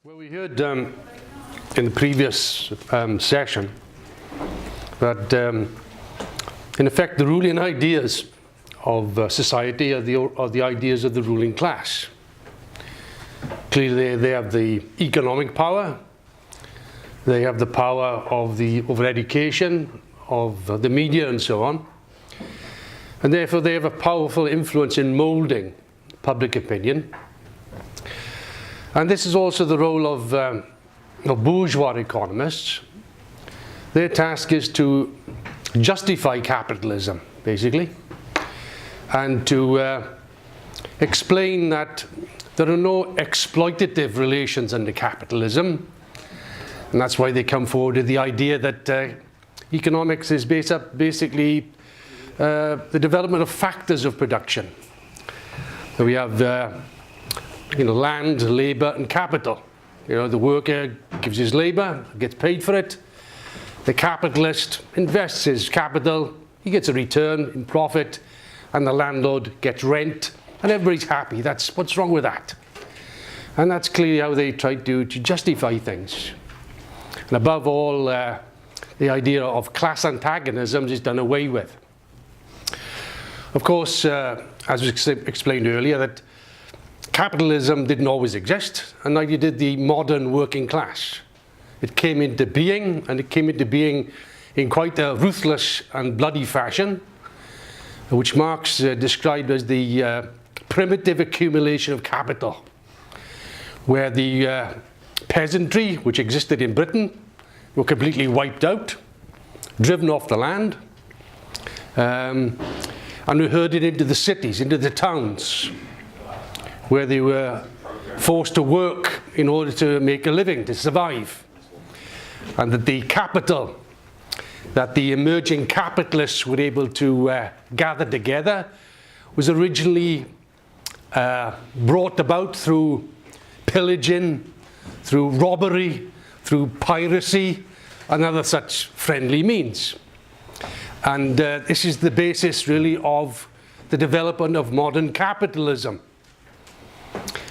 Well, we heard in the previous session that in effect the ruling ideas of society are the ideas of the ruling class. Clearly they have the economic power, they have the power over education, of the media and so on, and therefore they have a powerful influence in moulding public opinion. And this is also the role of bourgeois economists. Their task is to justify capitalism, basically, and to explain that there are no exploitative relations under capitalism. And that's why they come forward with the idea that economics is basically the development of factors of production. So we have land, labour and capital. The worker gives his labour, gets paid for it. The capitalist invests his capital, he gets a return in profit, and the landlord gets rent, and everybody's happy. What's wrong with that? And that's clearly how they try to justify things. And above all, the idea of class antagonisms is done away with. Of course, as was explained earlier, that capitalism didn't always exist, and neither did the modern working class. It came into being, and it came into being in quite a ruthless and bloody fashion, which Marx described as the primitive accumulation of capital, where the peasantry, which existed in Britain, were completely wiped out, driven off the land, and were herded into the cities, into the towns, where they were forced to work in order to make a living, to survive. And that the capital that the emerging capitalists were able to gather together was originally brought about through pillaging, through robbery, through piracy, and other such friendly means. And this is the basis, really, of the development of modern capitalism.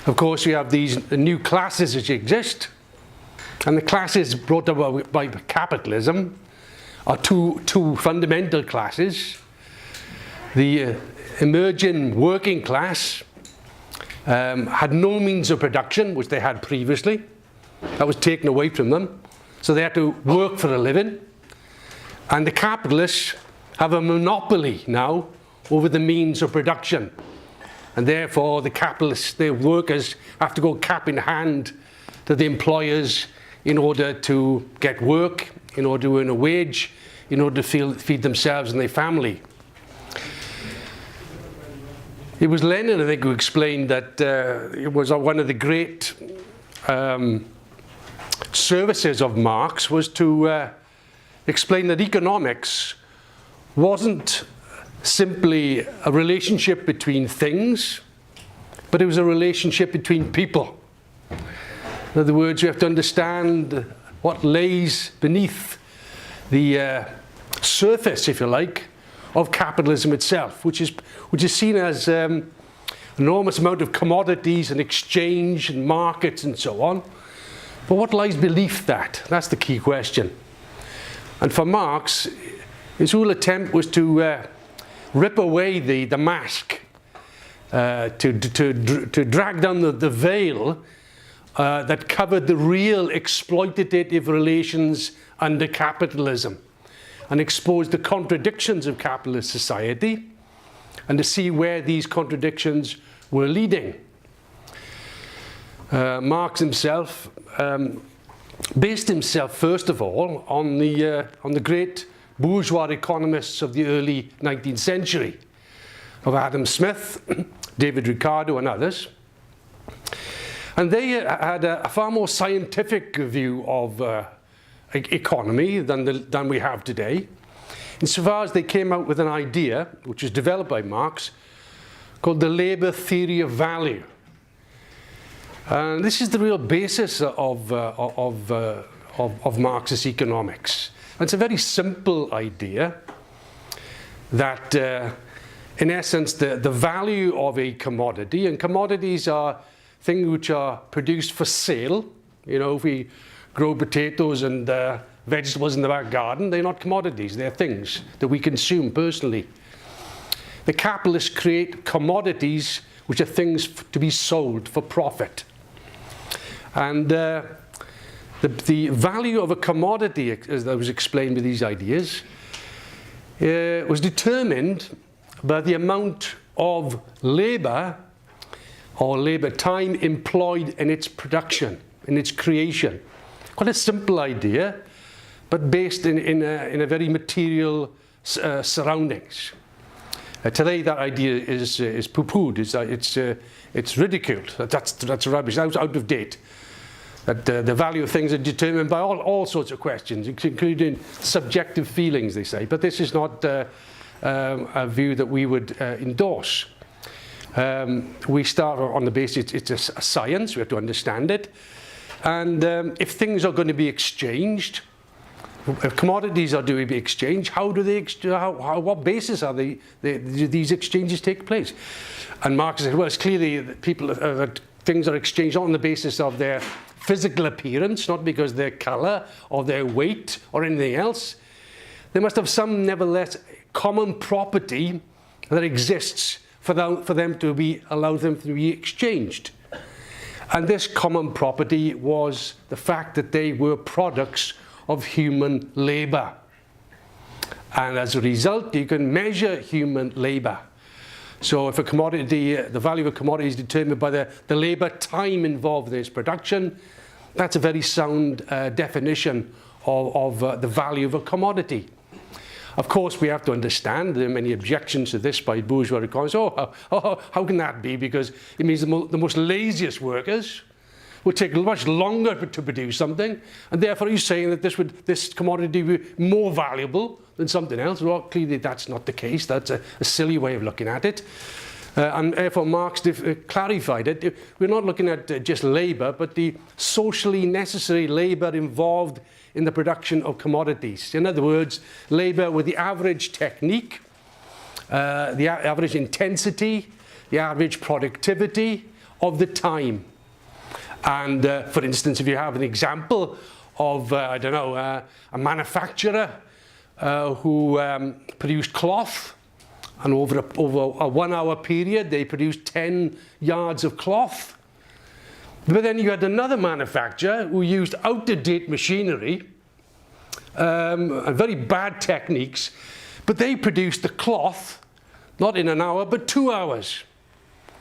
Of course, we have these new classes which exist, and the classes brought about by capitalism are two fundamental classes. The emerging working class had no means of production, which they had previously. That was taken away from them, so they had to work for a living. And the capitalists have a monopoly now over the means of production. And therefore, the capitalists, the workers, have to go cap in hand to the employers in order to get work, in order to earn a wage, in order to feed themselves and their family. It was Lenin, I think, who explained that it was one of the great services of Marx was to explain that economics wasn't simply a relationship between things, but it was a relationship between people. In other words, you have to understand what lays beneath the surface, if you like, of capitalism itself, which is seen as an enormous amount of commodities and exchange and markets and so on. But what lies beneath that? That's the key question. And for Marx, his whole attempt was to rip away the mask, to drag down the veil that covered the real exploitative relations under capitalism, and expose the contradictions of capitalist society, and to see where these contradictions were leading. Marx himself based himself, first of all, on the great bourgeois economists of the early 19th century, of Adam Smith, David Ricardo and others. And they had a far more scientific view of economy than we have today, insofar as they came out with an idea, which was developed by Marx, called the labour theory of value. And this is the real basis of Marxist economics. And it's a very simple idea that, in essence, the value of a commodity, and commodities are things which are produced for sale, You know, if we grow potatoes and vegetables in the back garden, they're not commodities, they're things that we consume personally. The capitalists create commodities which are things to be sold for profit. And the value of a commodity, as I was explained with these ideas, was determined by the amount of labour or labour time employed in its production, in its creation. Quite a simple idea, but based in a very material surroundings. Today that idea is poo-pooed, it's ridiculed, that's rubbish, that's out of date. That the value of things are determined by all sorts of questions, including subjective feelings, they say. But this is not a view that we would endorse. We start on the basis it's a science, we have to understand it. And if things are going to be exchanged, if commodities are to be exchanged, how do they? What basis are do these exchanges take place? And Marx said, well, it's clearly that things are exchanged not on the basis of their physical appearance, not because their colour or their weight or anything else. They must have some, nevertheless, common property that exists for them to be allowed them to be exchanged. And this common property was the fact that they were products of human labour. And as a result, you can measure human labour. So if a commodity, the value of a commodity is determined by the labour time involved in its production, that's a very sound definition of the value of a commodity. Of course, we have to understand there are many objections to this by bourgeois economists. How can that be? Because it means the most laziest workers would take much longer to produce something, and therefore you're saying that this commodity would be more valuable than something else. Well, clearly that's not the case. That's a silly way of looking at it. And therefore Marx clarified it. We're not looking at just labour, but the socially necessary labour involved in the production of commodities. In other words, labour with the average technique, the average intensity, the average productivity of the time. And for instance, if you have an example of, a manufacturer who produced cloth, and over a 1 hour period they produced 10 yards of cloth. But then you had another manufacturer who used out-of-date machinery and very bad techniques, but they produced the cloth not in an hour but 2 hours.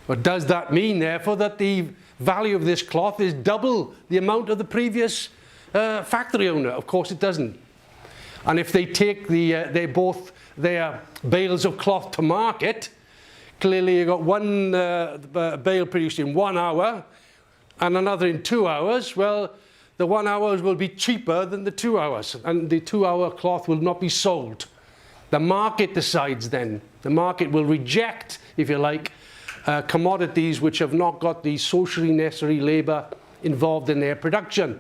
But does that mean therefore that the value of this cloth is double the amount of the previous factory owner? Of course it doesn't. And if they take their bales of cloth to market, clearly you've got one bale produced in 1 hour and another in 2 hours. Well, the 1 hour will be cheaper than the 2 hours, and the 2 hour cloth will not be sold. The market decides then. The market will reject, if you like, commodities which have not got the socially necessary labour involved in their production.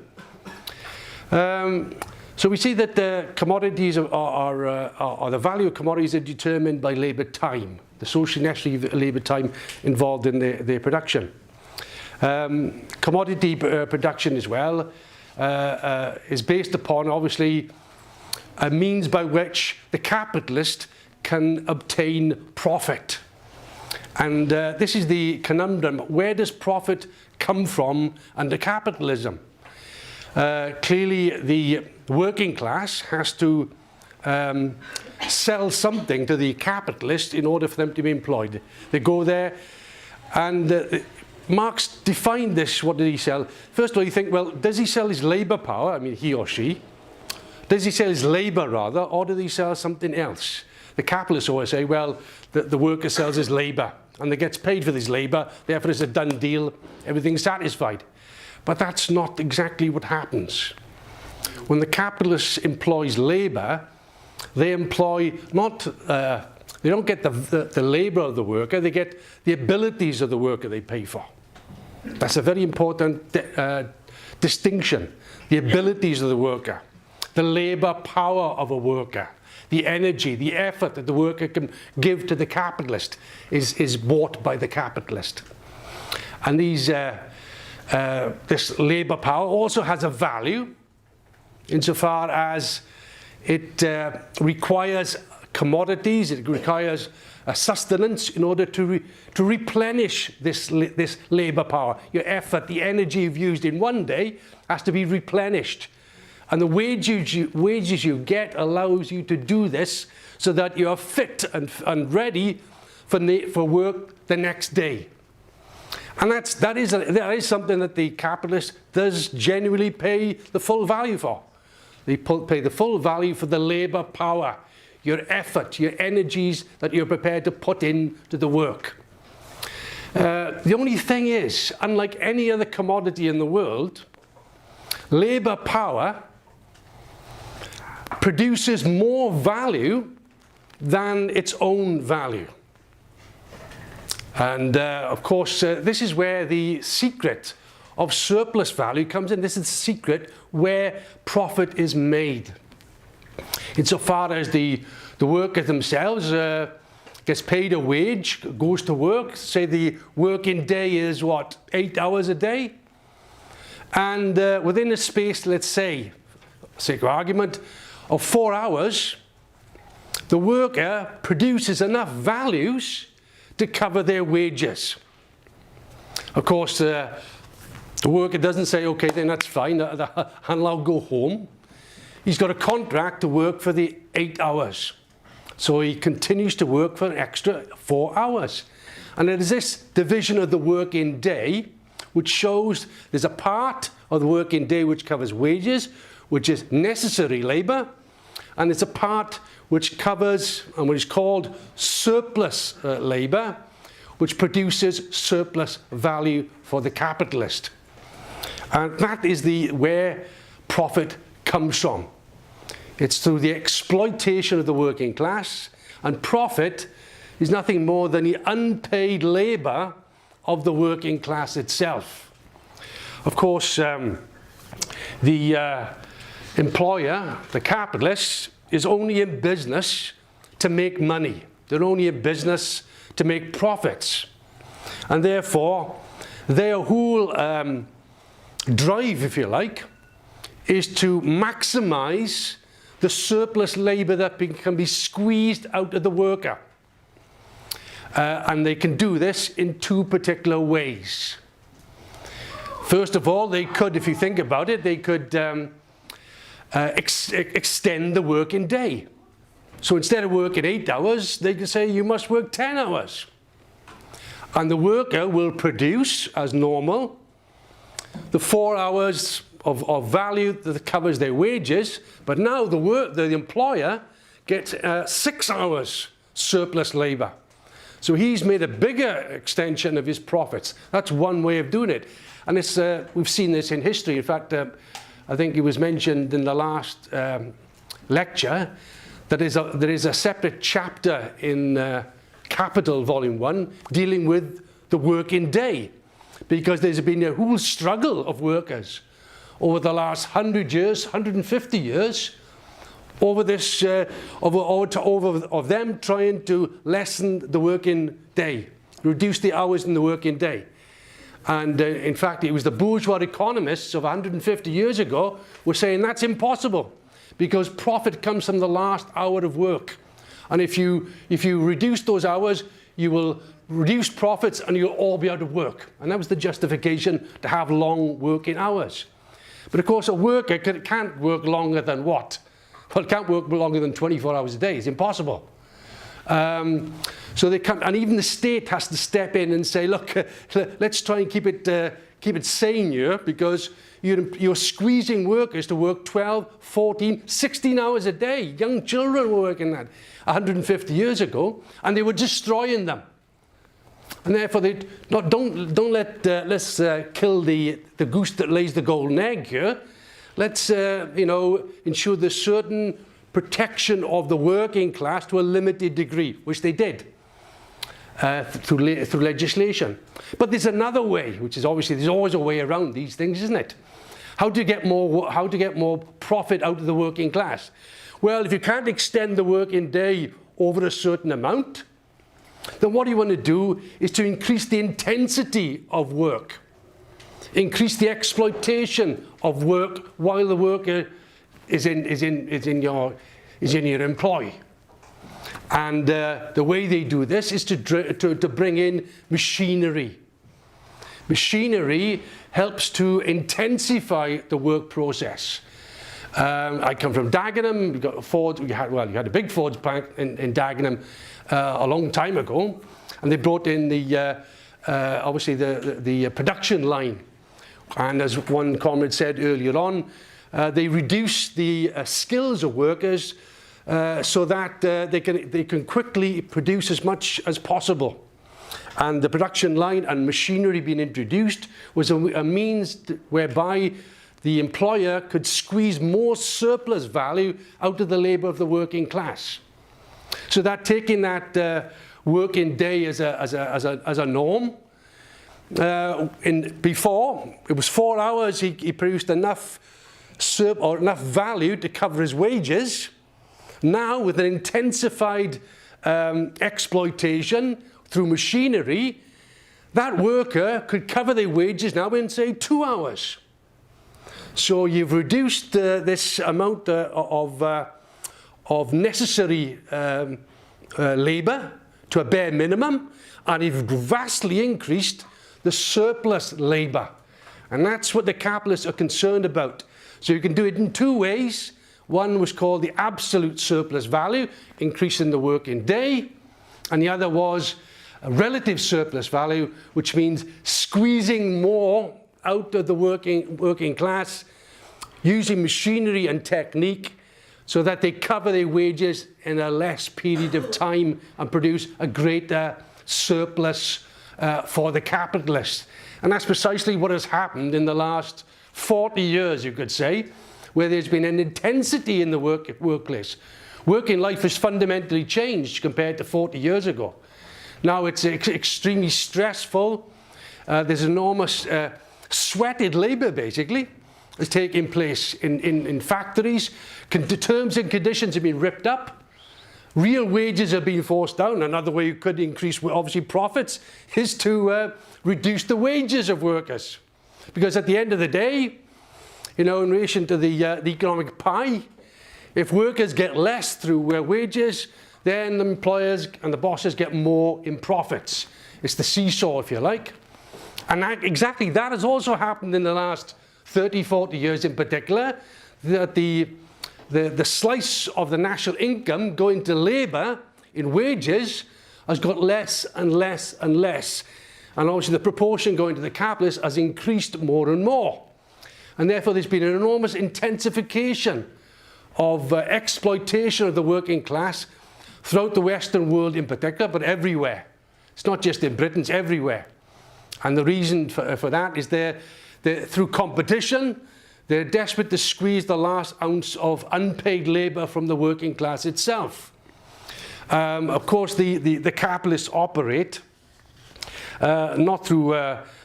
So we see that the commodities the value of commodities are determined by labour time, the socially necessary labour time involved in their production. Commodity production as well is based upon, obviously, a means by which the capitalist can obtain profit. And this is the conundrum. Where does profit come from under capitalism? Clearly, the working class has to sell something to the capitalist in order for them to be employed. They go there, and Marx defined this. What did he sell? First of all, you think, well, does he sell his labour power? I mean, he or she. Does he sell his labour, rather, or does he sell something else? The capitalists always say, well, the worker sells his labour, and they gets paid for his labour, therefore it's a done deal, everything's satisfied. But that's not exactly what happens. When the capitalist employs labour, they employ not, they don't get the labour of the worker, they get the abilities of the worker they pay for. That's a very important distinction. The abilities of the worker, the labour power of a worker, the energy, the effort that the worker can give to the capitalist is bought by the capitalist. And these this labour power also has a value insofar as it requires commodities, it requires a sustenance in order to replenish this labour power. Your effort, the energy you've used in one day has to be replenished. And the wages you get allows you to do this so that you're fit and ready for work the next day. And that is something that the capitalist does genuinely pay the full value for. They pay the full value for the labour power, your effort, your energies that you're prepared to put into the work. The only thing is, unlike any other commodity in the world, labour power produces more value than its own value. And of course, this is where the secret of surplus value comes in. This is the secret where profit is made. Insofar as the worker themselves gets paid a wage, goes to work, say the working day is what, 8 hours a day? And within a space, let's say, for sake of argument, of 4 hours, the worker produces enough values to cover their wages. Of course, the worker doesn't say, okay, then that's fine, and I'll go home. He's got a contract to work for the 8 hours. So he continues to work for an extra 4 hours. And it is this division of the working day which shows there's a part of the working day which covers wages, which is necessary labour, and it's a part which covers and what is called surplus labour, which produces surplus value for the capitalist. And that is where profit comes from. It's through the exploitation of the working class, and profit is nothing more than the unpaid labour of the working class itself. Of course, the employer, the capitalist, is only in business to make money. They're only in business to make profits. And therefore, their whole drive, if you like, is to maximize the surplus labour that can be squeezed out of the worker. And they can do this in two particular ways. First of all, they could, if you think about it, they could extend the working day. So instead of working 8 hours, they could say you must work 10 hours. And the worker will produce, as normal, the 4 hours of value that covers their wages, but now the employer gets 6 hours surplus labour. So he's made a bigger extension of his profits. That's one way of doing it. And we've seen this in history. In fact, I think it was mentioned in the last lecture that there is a separate chapter in Capital Volume 1 dealing with the working day, because there's been a whole struggle of workers over the last 100 years, 150 years, over this, of them trying to lessen the working day, reduce the hours in the working day. And in fact, it was the bourgeois economists of 150 years ago were saying that's impossible because profit comes from the last hour of work. And if you reduce those hours, you will reduce profits and you'll all be out of work. And that was the justification to have long working hours. But of course, a worker can't work longer than what? Well, it can't work longer than 24 hours a day. It's impossible. So they can't, and even the state has to step in and say, look, let's try and keep it sane here, because you're squeezing workers to work 12, 14, 16 hours a day. Young children were working that 150 years ago, and they were destroying them. And therefore, let's kill the goose that lays the golden egg here. Let's ensure there's certain protection of the working class to a limited degree, which they did through legislation. But there's another way, which is obviously there's always a way around these things, isn't it? How to get more profit out of the working class? Well, if you can't extend the working day over a certain amount, then what you want to do is to increase the intensity of work. increase the exploitation of work while the worker is in your employ. And the way they do this is to bring in machinery. Machinery helps to intensify the work process. I come from Dagenham. We got Ford. You had a big Ford plant in Dagenham a long time ago, and they brought in obviously the production line. And as one comrade said earlier on, they reduce the skills of workers so that they can quickly produce as much as possible. And the production line and machinery being introduced was a means whereby the employer could squeeze more surplus value out of the labour of the working class. So that taking that working day as a norm, before it was 4 hours, he produced enough value to cover his wages. Now, with an intensified exploitation through machinery, that worker could cover their wages now in, say, 2 hours. So you've reduced this amount of necessary labour to a bare minimum, and you've vastly increased the surplus labour. And that's what the capitalists are concerned about. So you can do it in two ways. One was called the absolute surplus value, increasing the working day, and the other was a relative surplus value, which means squeezing more out of the working class using machinery and technique so that they cover their wages in a less period of time and produce a greater surplus for the capitalists. And that's precisely what has happened in the last 40 years, you could say, where there's been an intensity in the workplace. Working life has fundamentally changed compared to 40 years ago. Now it's extremely stressful. There's enormous sweated labour, basically, is taking place in factories. Terms and conditions have been ripped up. Real wages are being forced down. Another way you could increase, obviously, profits is to reduce the wages of workers. Because at the end of the day, in relation to the economic pie, if workers get less through wages, then the employers and the bosses get more in profits. It's the seesaw, if you like. And exactly that has also happened in the last 30, 40 years in particular, that the slice of the national income going to labour in wages has got less and less and less. And obviously the proportion going to the capitalists has increased more and more. And therefore there's been an enormous intensification of exploitation of the working class throughout the Western world in particular, but everywhere. It's not just in Britain, it's everywhere. And the reason for that is through competition, they're desperate to squeeze the last ounce of unpaid labour from the working class itself. Of course, the capitalists operate not through,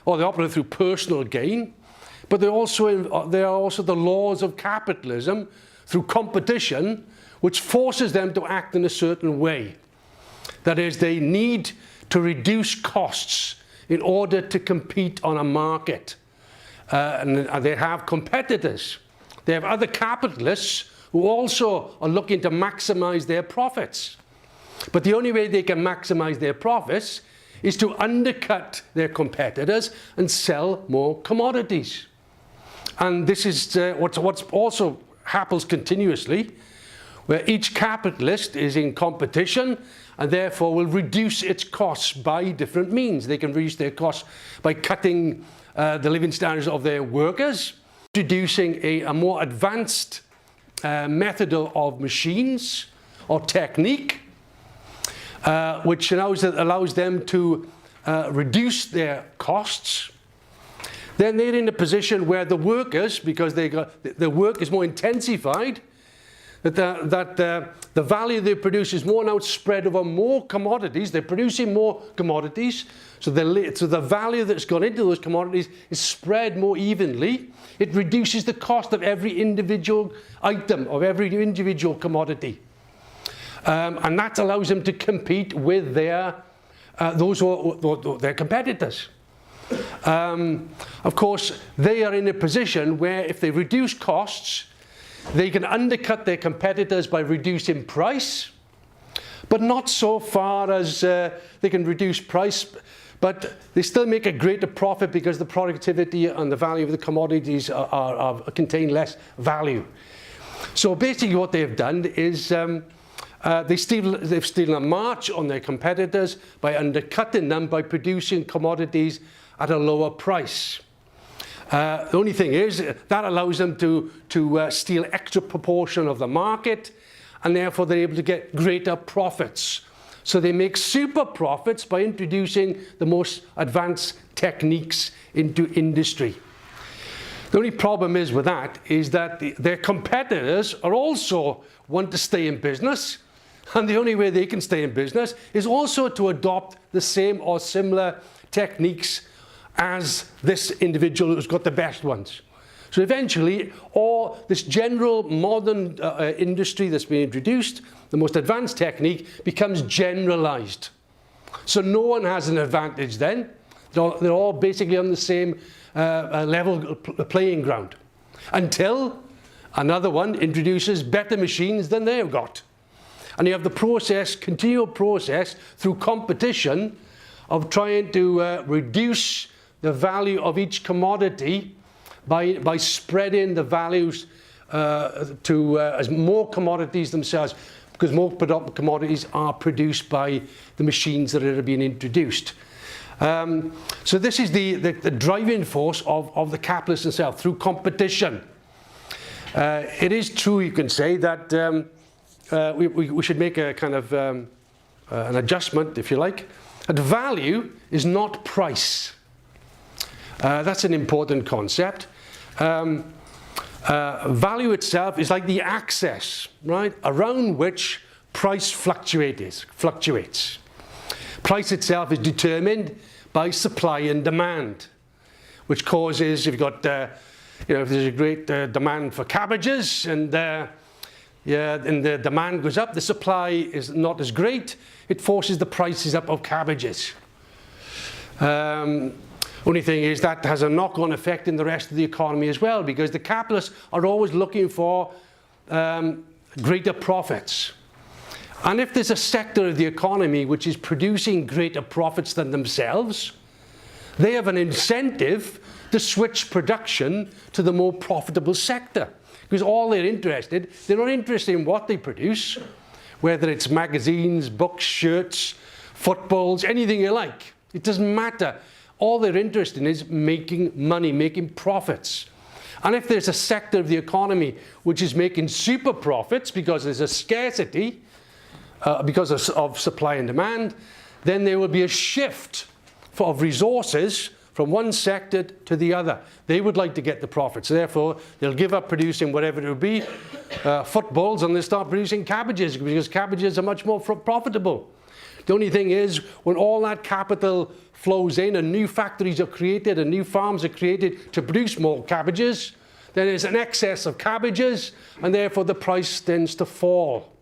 or they operate through personal gain, but there are also the laws of capitalism through competition, which forces them to act in a certain way. That is, they need to reduce costs in order to compete on a market. And they have competitors. They have other capitalists who also are looking to maximize their profits. But the only way they can maximize their profits is to undercut their competitors and sell more commodities. And this is what's also happens continuously, where each capitalist is in competition and therefore will reduce its costs by different means. They can reduce their costs by cutting the living standards of their workers, introducing a more advanced method of machines or technique, which allows them to reduce their costs. Then they're in a position where the workers, because the work is more intensified, that the value they produce is more now spread over more commodities. They're producing more commodities, so the value that's gone into those commodities is spread more evenly. It reduces the cost of every individual item, of every individual commodity. And that allows them to compete with their competitors. Of course, they are in a position where if they reduce costs, they can undercut their competitors by reducing price, but not so far as they can reduce price, but they still make a greater profit because the productivity and the value of the commodities contain less value. So basically what they've done is they've stolen a march on their competitors by undercutting them by producing commodities at a lower price. The only thing is that allows them to steal extra proportion of the market, and therefore they're able to get greater profits. So they make super profits by introducing the most advanced techniques into industry. The only problem is with that is that their competitors are also want to stay in business, and the only way they can stay in business is also to adopt the same or similar techniques as this individual who's got the best ones. So eventually, all this general modern industry that's been introduced, the most advanced technique, becomes generalized. So no one has an advantage then. They're all basically on the same level playing ground, until another one introduces better machines than they've got. And you have the process, continual process, through competition of trying to reduce the value of each commodity by spreading the values to as more commodities themselves, because more commodities are produced by the machines that are being introduced. So this is the driving force of the capitalist itself, through competition. It is true, you can say, that we should make a kind of an adjustment, if you like. That value is not price. That's an important concept. Value itself is like the axis, right, around which price fluctuates. Price itself is determined by supply and demand, which causes, if you've got, if there's a great demand for cabbages, and the demand goes up, the supply is not as great, it forces the prices up of cabbages. Only thing is that has a knock-on effect in the rest of the economy as well, because the capitalists are always looking for greater profits. And if there's a sector of the economy which is producing greater profits than themselves, they have an incentive to switch production to the more profitable sector. Because all they're not interested in what they produce, whether it's magazines, books, shirts, footballs, anything you like. It doesn't matter. All they're interested in is making money, making profits. And if there's a sector of the economy which is making super profits because there's a scarcity, because of supply and demand, then there will be a shift of resources from one sector to the other. They would like to get the profits. Therefore, they'll give up producing whatever it will be, footballs, and they'll start producing cabbages, because cabbages are much more profitable. The only thing is, when all that capital flows in and new factories are created and new farms are created to produce more cabbages, then there's an excess of cabbages, and therefore the price tends to fall.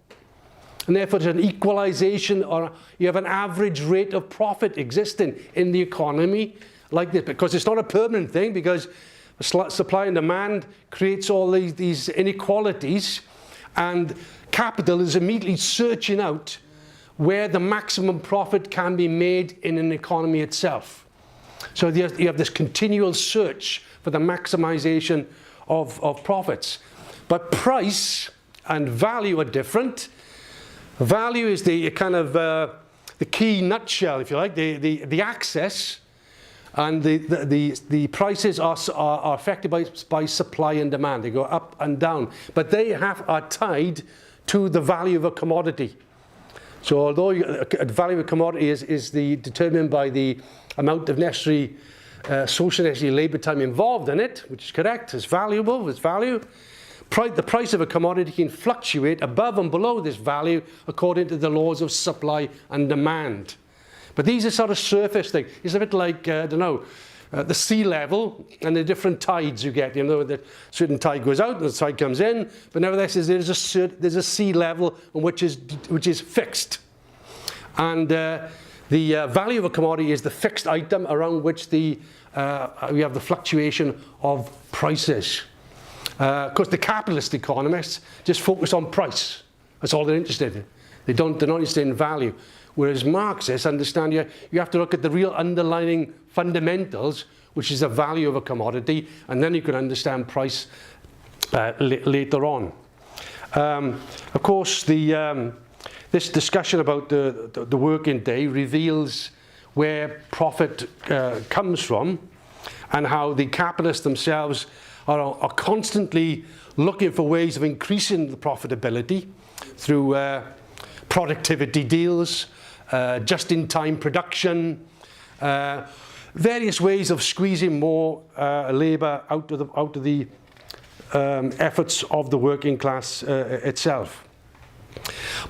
And therefore there's an equalization, or you have an average rate of profit existing in the economy like this, because it's not a permanent thing, because supply and demand creates all these inequalities, and capital is immediately searching out where the maximum profit can be made in an economy itself. So you have this continual search for the maximization of profits. But price and value are different. Value is the kind of the key nutshell, if you like, the axis, and the prices are affected by supply and demand. They go up and down, but they are tied to the value of a commodity. So although a value of a commodity is determined by the amount of necessary social necessary labour time involved in it, which is correct, it's valuable, it's value. The price of a commodity can fluctuate above and below this value according to the laws of supply and demand. But these are sort of surface things. It's a bit like, I don't know, the sea level and the different tides you get. You know, that certain tide goes out and the tide comes in, but nevertheless there's a sea level which is fixed. And the value of a commodity is the fixed item around which the we have the fluctuation of prices. Of course, the capitalist economists just focus on price. That's all they're interested in. They're not interested in value. Whereas Marxists understand you have to look at the real underlying fundamentals, which is the value of a commodity, and then you can understand price later on. Of course, this discussion about the working day reveals where profit comes from, and how the capitalists themselves are constantly looking for ways of increasing the profitability through productivity deals, just-in-time production, various ways of squeezing more labour out of the efforts of the working class itself.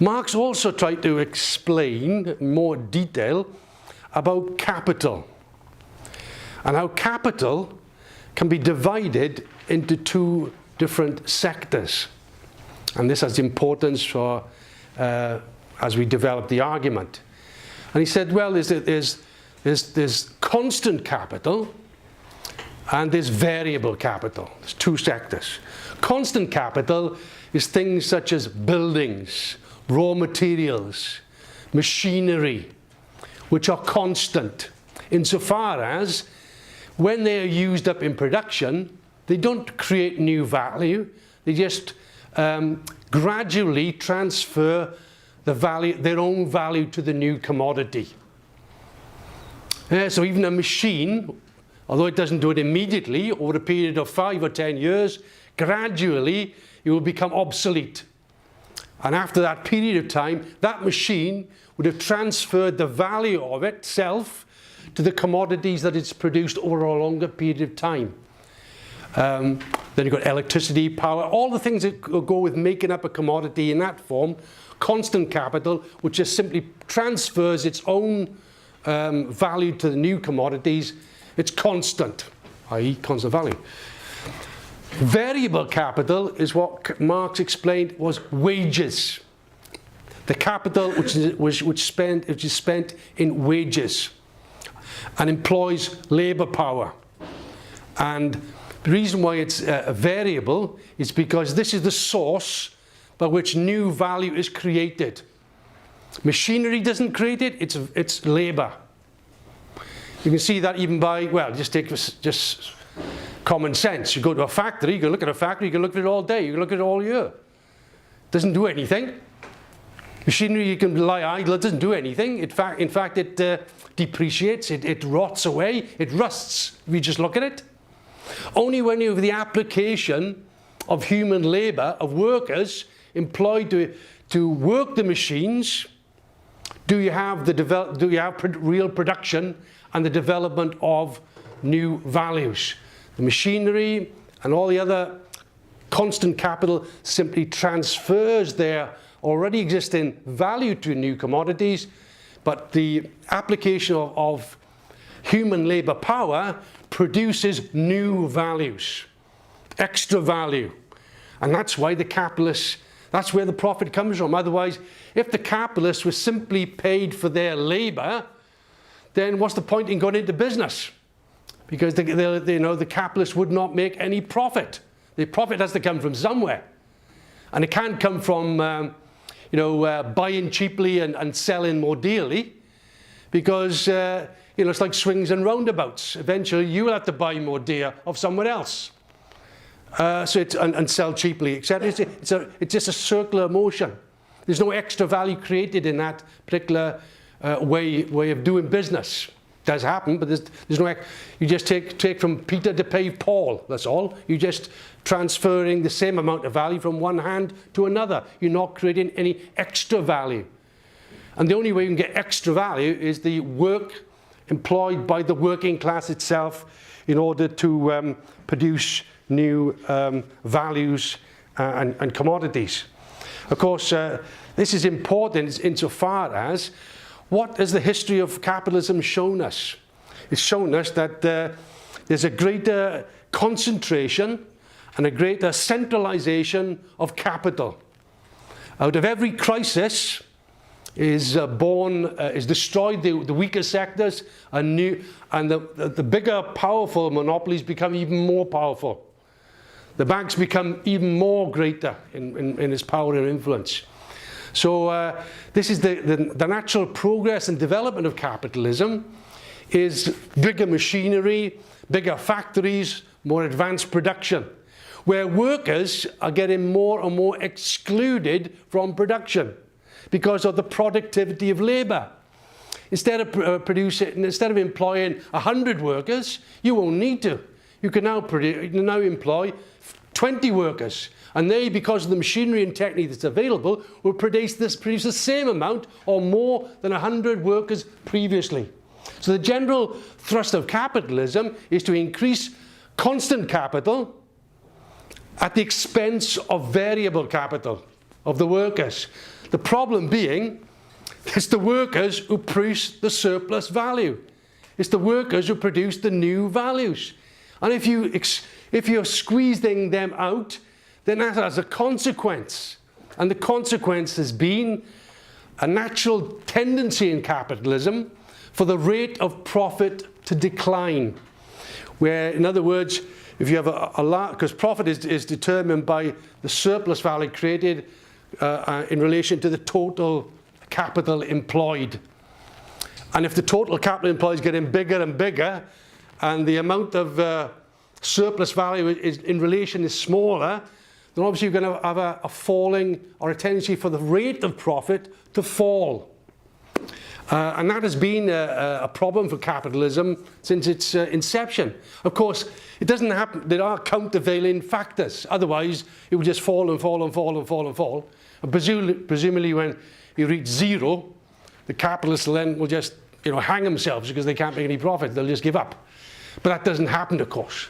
Marx also tried to explain in more detail about capital, and how capital can be divided into two different sectors. And this has importance for as we develop the argument. And he said, well, there's constant capital and there's variable capital. There's two sectors. Constant capital is things such as buildings, raw materials, machinery, which are constant insofar as when they are used up in production, they don't create new value. They just gradually transfer their own value to the new commodity. So even a machine, although it doesn't do it immediately, over a period of 5 or 10 years, gradually it will become obsolete. And after that period of time, that machine would have transferred the value of itself to the commodities that it's produced over a longer period of time. Then you've got electricity, power, all the things that go with making up a commodity in that form. Constant capital, which just simply transfers its own value to the new commodities. It's constant, i.e. constant value. Variable capital is what Marx explained was wages. The capital which is spent in wages and employs labour power. And the reason why it's variable is because this is the source by which new value is created. Machinery doesn't create it, it's labour. You can see that even by, well, just take just common sense. You go to a factory, you can look at a factory, you can look at it all day, you can look at it all year. It doesn't do anything. Machinery, you can lie idle, it doesn't do anything. In fact, it depreciates, it rots away, it rusts if you just look at it. Only when you have the application of human labour, of workers employed to work the machines, do you have real production and the development of new values. The machinery and all the other constant capital simply transfers their already existing value to new commodities, but the application of human labour power produces new values, extra value. And that's why the capitalists, that's where the profit comes from. Otherwise, if the capitalists were simply paid for their labour, then what's the point in going into business? Because the capitalists would not make any profit. The profit has to come from somewhere. And it can't come from buying cheaply and selling more dearly, because it's like swings and roundabouts. Eventually you will have to buy more dear of someone else. And sell cheaply, etc. It's just a circular motion. There's no extra value created in that particular way of doing business. It does happen, but there's no. You just take from Peter to pay Paul. That's all. You're just transferring the same amount of value from one hand to another. You're not creating any extra value. And the only way you can get extra value is the work employed by the working class itself in order to produce new values and commodities. Of course, this is important insofar as what has the history of capitalism shown us? It's shown us that there's a greater concentration and a greater centralization of capital. Out of every crisis, is destroyed the weaker sectors, and the bigger, powerful monopolies become even more powerful. The banks become even more greater in its power and influence. So this is the natural progress and development of capitalism, is bigger machinery, bigger factories, more advanced production, where workers are getting more and more excluded from production because of the productivity of labour. Instead of employing 100 workers, you won't need to. You can now employ 20 workers, and they, because of the machinery and technique that's available, will produce the same amount or more than 100 workers previously. So the general thrust of capitalism is to increase constant capital at the expense of variable capital of the workers. The problem being, it's the workers who produce the surplus value. It's the workers who produce the new values. And if you're squeezing them out, then that has a consequence. And the consequence has been a natural tendency in capitalism for the rate of profit to decline. Where, in other words, if you have a lot, because profit is determined by the surplus value created in relation to the total capital employed. And if the total capital employed is getting bigger and bigger, and the amount of surplus value in relation is smaller, then obviously you're going to have a falling, or a tendency for the rate of profit to fall. And that has been a problem for capitalism since its inception. Of course, it doesn't happen. There are countervailing factors. Otherwise, it would just fall and fall and fall and fall and fall. And presumably, when you reach zero, the capitalists then will just, hang themselves because they can't make any profit. They'll just give up. But that doesn't happen, of course.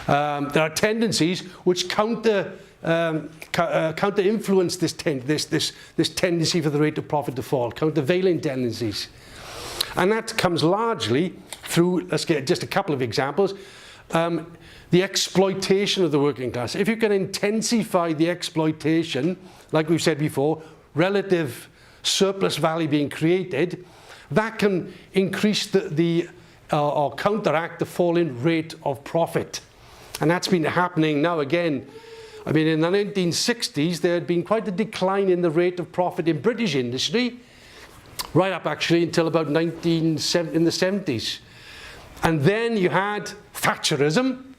There are tendencies which counter-influence this tendency for the rate of profit to fall, countervailing tendencies. And that comes largely through, let's get just a couple of examples, the exploitation of the working class. If you can intensify the exploitation, like we've said before, relative surplus value being created, that can increase or counteract the falling rate of profit. And that's been happening now again. I mean, in the 1960s, there had been quite a decline in the rate of profit in British industry, right up actually until about in the 70s. And then you had Thatcherism,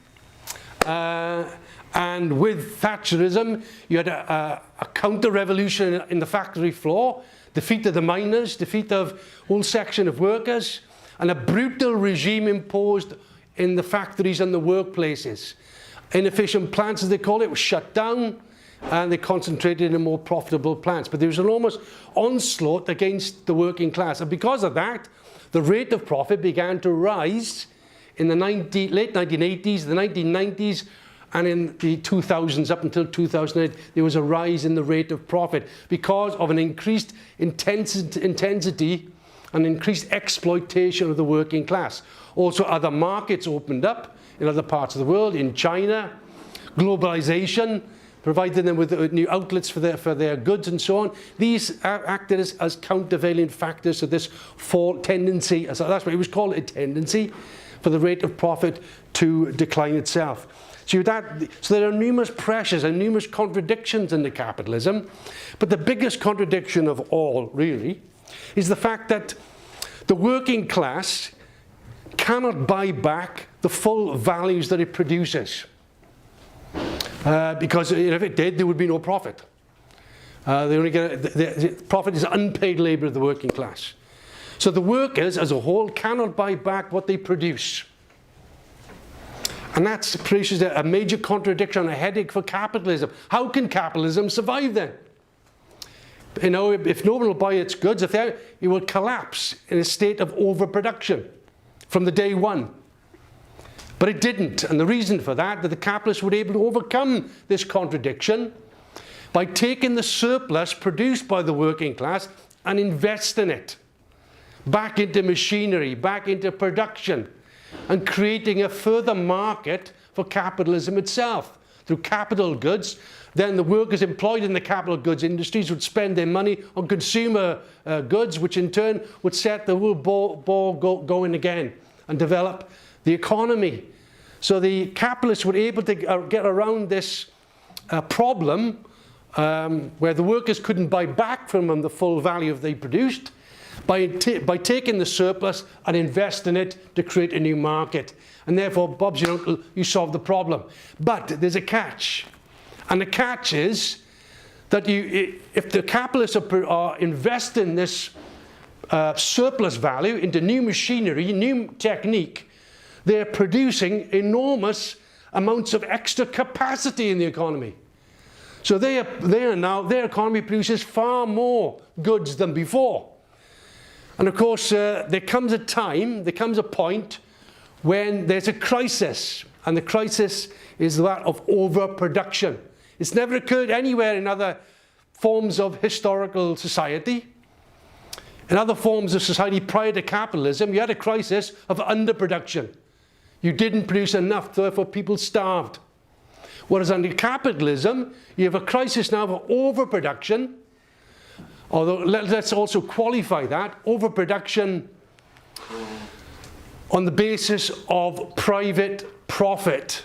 and with Thatcherism, you had a counter-revolution in the factory floor, defeat of the miners, defeat of a whole section of workers, and a brutal regime imposed in the factories and the workplaces. Inefficient plants, as they call it, were shut down, and they concentrated in more profitable plants. But there was an almost onslaught against the working class. And because of that, the rate of profit began to rise in the late 1980s, the 1990s, and in the 2000s up until 2008, there was a rise in the rate of profit because of an increased intensity and increased exploitation of the working class. Also, other markets opened up in other parts of the world, in China. Globalization provided them with new outlets for their goods and so on. These acted as countervailing factors to this fall tendency. So that's why it was called a tendency for the rate of profit to decline itself. So there are numerous pressures and numerous contradictions in the capitalism. But the biggest contradiction of all, really, is the fact that the working class cannot buy back the full values that it produces. Because if it did, there would be no profit. The profit is unpaid labour of the working class. So the workers as a whole cannot buy back what they produce. And that produces a major contradiction, a headache for capitalism. How can capitalism survive then? If no one will buy its goods, it will collapse in a state of overproduction from the day one. But it didn't, and the reason for that the capitalists were able to overcome this contradiction by taking the surplus produced by the working class and investing it back into machinery, back into production, and creating a further market for capitalism itself. through capital goods, then the workers employed in the capital goods industries would spend their money on consumer goods, which in turn would set the whole ball going again and develop the economy. So the capitalists were able to get around this problem where the workers couldn't buy back from them the full value of they produced by taking the surplus and investing it to create a new market. And therefore, Bob's your uncle, you solve the problem. But there's a catch. And the catch is that if the capitalists are investing this surplus value into new machinery, new technique, they're producing enormous amounts of extra capacity in the economy. So their economy produces far more goods than before. And of course, there comes a point when there's a crisis, and the crisis is that of overproduction. It's never occurred anywhere in other forms of historical society. In other forms of society prior to capitalism, you had a crisis of underproduction. You didn't produce enough, therefore people starved. Whereas under capitalism, you have a crisis now of overproduction. Although let's also qualify that, overproduction on the basis of private profit.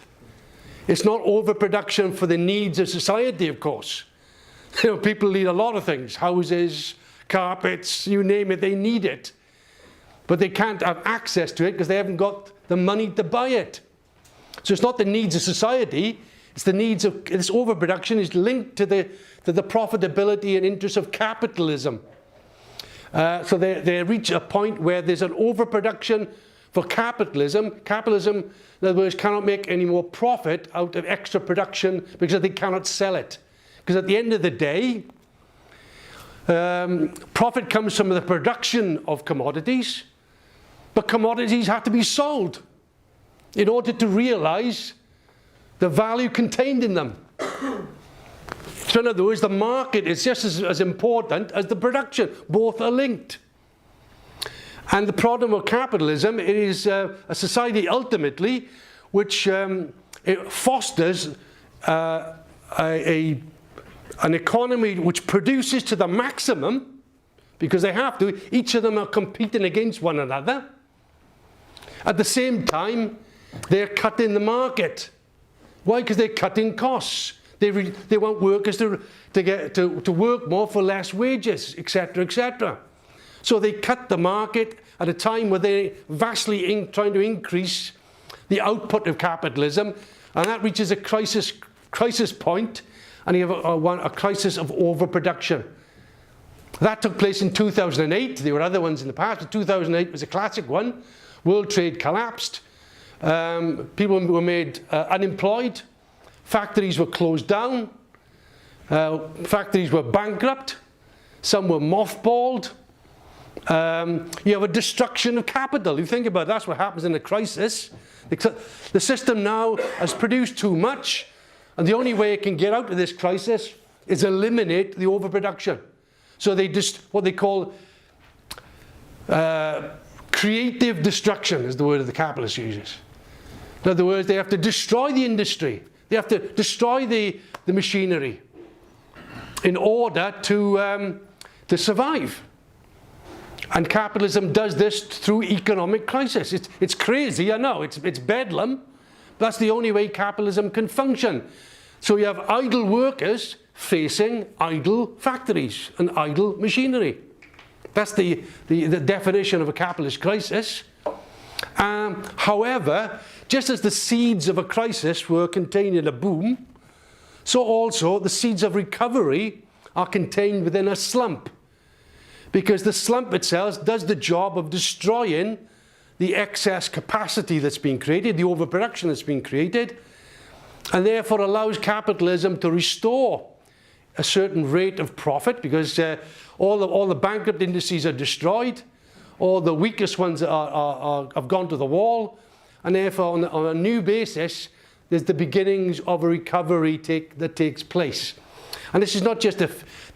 It's not overproduction for the needs of society, of course. You know, people need a lot of things, houses, carpets, you name it, they need it. But they can't have access to it because they haven't got the money to buy it. So it's not the needs of society, it's the needs of, this overproduction is linked to the profitability and interests of capitalism. So they reach a point where there's an overproduction for capitalism. Capitalism, in other words, cannot make any more profit out of extra production because they cannot sell it. Because at the end of the day, profit comes from the production of commodities, but commodities have to be sold in order to realize the value contained in them. So in other words, the market is just as important as the production. Both are linked. And the problem of capitalism, it is a society ultimately which it fosters an economy which produces to the maximum, because they have to. Each of them are competing against one another. At the same time, they're cutting the market. Why? Because they're cutting costs. They want workers to work more for less wages, etc., etc. So they cut the market at a time where they're vastly trying to increase the output of capitalism, and that reaches a crisis point, and you have a crisis of overproduction. That took place in 2008. There were other ones in the past, but 2008 was a classic one. World trade collapsed. People were made unemployed. Factories were closed down. Factories were bankrupt. Some were mothballed. You have a destruction of capital. You think about it, that's what happens in a crisis. The system now has produced too much, and the only way it can get out of this crisis is eliminate the overproduction. So they what they call creative destruction is the word that the capitalist uses. In other words, they have to destroy the industry. They have to destroy the machinery in order to survive. And capitalism does this through economic crisis. It's crazy, I know, it's bedlam. But that's the only way capitalism can function. So you have idle workers facing idle factories and idle machinery. That's the definition of a capitalist crisis. However, just as the seeds of a crisis were contained in a boom, so also the seeds of recovery are contained within a slump. Because the slump itself does the job of destroying the excess capacity that's been created, the overproduction that's been created, and therefore allows capitalism to restore a certain rate of profit, because all the bankrupt industries are destroyed, all the weakest ones have gone to the wall, and therefore on a new basis there's the beginnings of a recovery that takes place. And this is not just the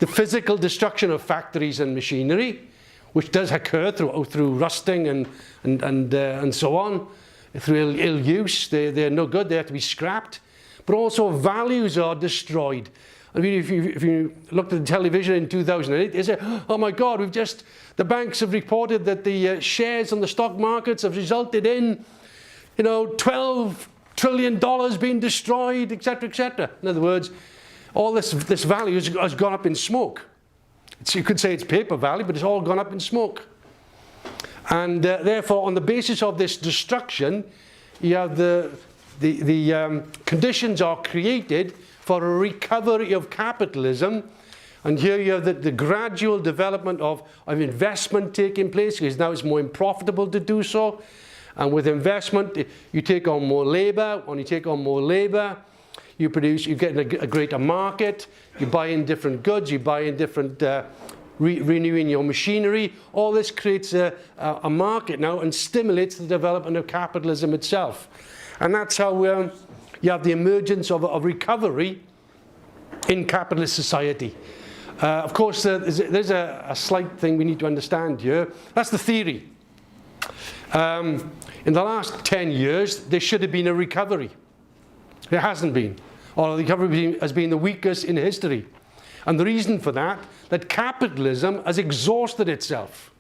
physical destruction of factories and machinery, which does occur through rusting and so on, through ill use. They're no good, they have to be scrapped. but also values are destroyed. I mean, if you looked at the television in 2008, they say, oh my God, the banks have reported that the shares on the stock markets have resulted in, $12 trillion being destroyed, etc., etc. In other words, all this value has gone up in smoke. You could say it's paper value, but it's all gone up in smoke. And therefore, on the basis of this destruction, you have the conditions are created for a recovery of capitalism. And here you have the gradual development of investment taking place, because now it's more profitable to do so. And with investment, you take on more labor. When you take on more labor, you get a greater market. You buy in different goods. You buy in different, renewing your machinery. All this creates a market now and stimulates the development of capitalism itself. And that's how you have the emergence of a recovery in capitalist society. Of course, there's a slight thing we need to understand here. That's the theory. In the last 10 years, there should have been a recovery. There hasn't been. Or the recovery has been the weakest in history. And the reason for that capitalism has exhausted itself.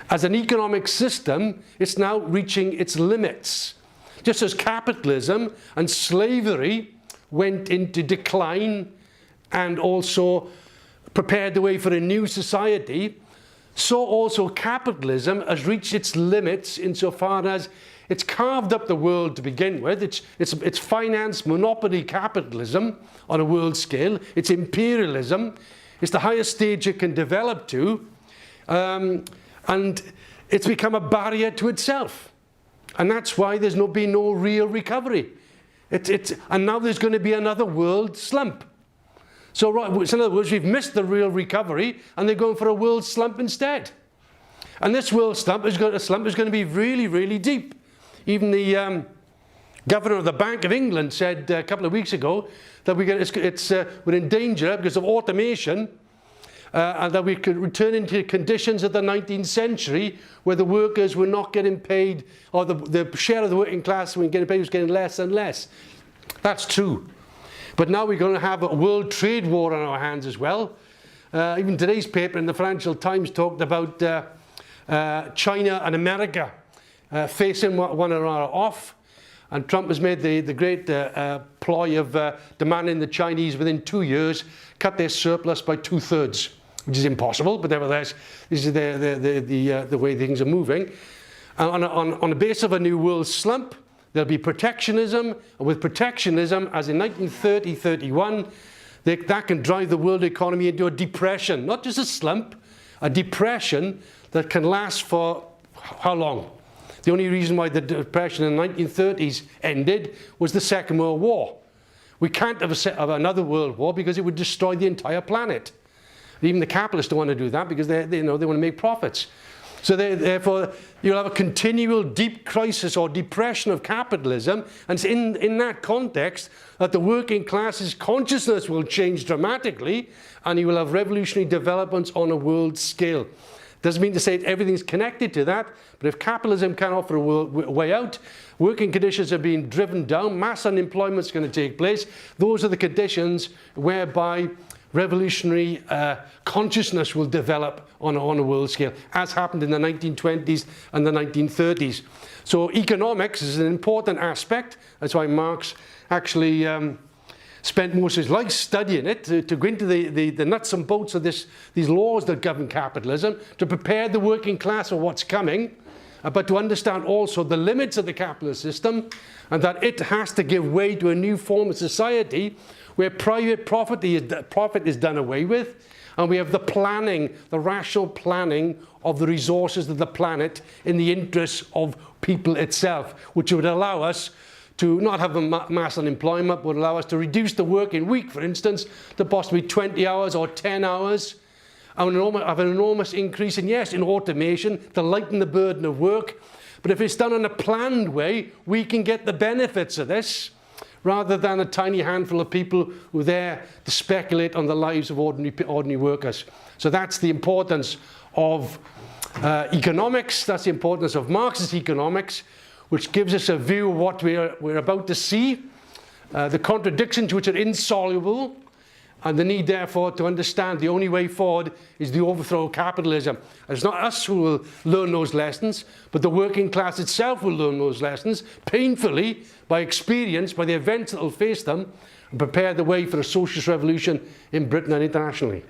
As an economic system, it's now reaching its limits. Just as capitalism and slavery went into decline and also prepared the way for a new society, so also capitalism has reached its limits insofar as it's carved up the world to begin with. It's finance monopoly capitalism on a world scale. It's imperialism. It's the highest stage it can develop to. And it's become a barrier to itself. And that's why there's been no real recovery. And now there's going to be another world slump. So in other words, we've missed the real recovery, and they're going for a world slump instead. And this world slump is going to be really, really deep. Even the governor of the Bank of England said a couple of weeks ago that we're in danger because of automation, and that we could return into conditions of the 19th century where the workers were not getting paid, or the share of the working class who were getting paid was getting less and less. That's true. But now we're going to have a world trade war on our hands as well. Even today's paper in the Financial Times talked about China and America facing one another off. And Trump has made the great ploy of demanding the Chinese within 2 years cut their surplus by 2/3, which is impossible, but nevertheless, this is the way things are moving. On the basis of a new world slump, there'll be protectionism, and with protectionism, as in 1930-31, that can drive the world economy into a depression, not just a slump, a depression that can last for how long? The only reason why the depression in the 1930s ended was the Second World War. We can't have another world war because it would destroy the entire planet. Even the capitalists don't want to do that because they want to make profits. So therefore, you'll have a continual deep crisis or depression of capitalism, and it's in that context that the working class's consciousness will change dramatically, and you will have revolutionary developments on a world scale. Doesn't mean to say that everything's connected to that, but if capitalism can offer a way out, working conditions are being driven down, mass unemployment is going to take place. Those are the conditions whereby revolutionary consciousness will develop on a world scale, as happened in the 1920s and the 1930s. So economics is an important aspect. That's why Marx actually spent most of his life studying it, to go into the nuts and bolts of these laws that govern capitalism, to prepare the working class for what's coming, but to understand also the limits of the capitalist system, and that it has to give way to a new form of society where private profit is done away with, and we have the planning, the rational planning of the resources of the planet in the interests of people itself, which would allow us to not have a mass unemployment, but would allow us to reduce the working week, for instance, to possibly 20 hours or 10 hours, and have an enormous increase in automation to lighten the burden of work. But if it's done in a planned way, we can get the benefits of this, rather than a tiny handful of people who are there to speculate on the lives of ordinary workers. So that's the importance of economics. That's the importance of Marxist economics, which gives us a view of what we're about to see. the contradictions which are insoluble, and the need, therefore, to understand the only way forward is the overthrow of capitalism. And it's not us who will learn those lessons, but the working class itself will learn those lessons, painfully, by experience, by the events that will face them, and prepare the way for a socialist revolution in Britain and internationally.